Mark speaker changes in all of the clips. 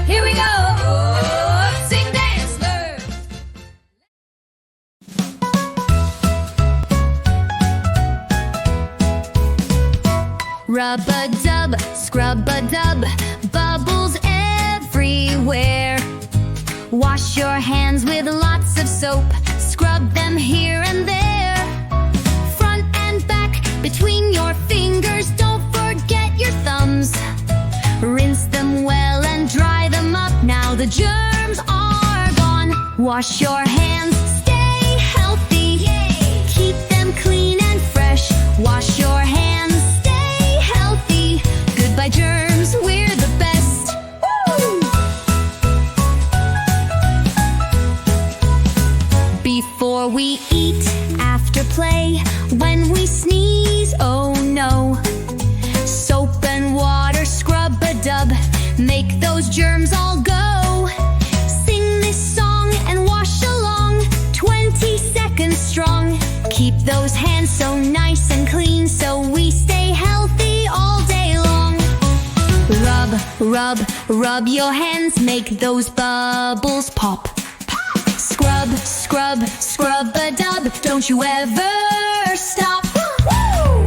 Speaker 1: Here we go. Sing, dance, learn. Rub-a-dub, scrub-a-dub, bubbles everywhere. Wash your hands with lots of soap. Scrub them here and there. Front and back, between your fingers. Don't forget your thumbs. Rinse them well and dry them up. Now the germs are gone. Wash your hands, stay healthy. Keep them clean and fresh. Wash your hands, stay healthy. Goodbye germs, we're the best. Woo! Before we eat, after play, when we sneeze, oh no. Soap and water, scrub-a-dub, make those germs all go. Sing this song and wash along, 20 seconds strong. Keep those hands so nice and clean, so we stay healthy all day long. Rub, rub, rub your hands, make those bubbles pop. Scrub, scrub, scrub-a-dub, don't you ever stop.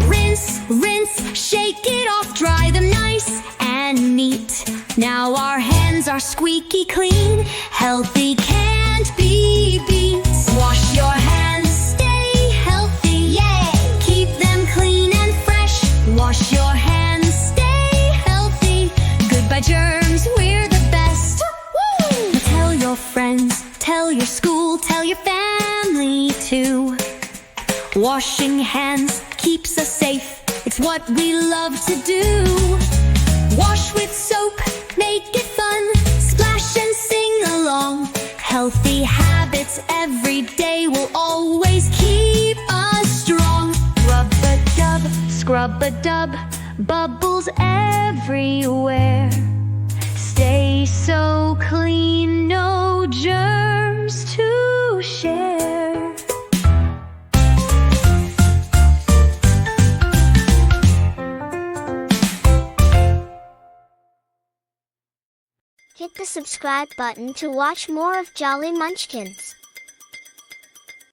Speaker 1: Rinse, rinse, shake it off, dry them nice and neat. Now our hands are squeaky clean, healthy can't be beat. Wash your hands, stay healthy, yeah. Keep them clean and fresh. Wash your hands, stay healthy. Goodbye germs, we're the best. Woo! Tell your friends, tell your school, tell your family too. Washing hands keeps us safe, it's what we love to do. Wash with soap, make it fun, splash and sing along. Healthy habits every day will always keep us strong. Rub-a-dub, scrub-a-dub, bubbles everywhere. Stay so clean, no germs to share.
Speaker 2: Hit the subscribe button to watch more of Jolly Munchkins.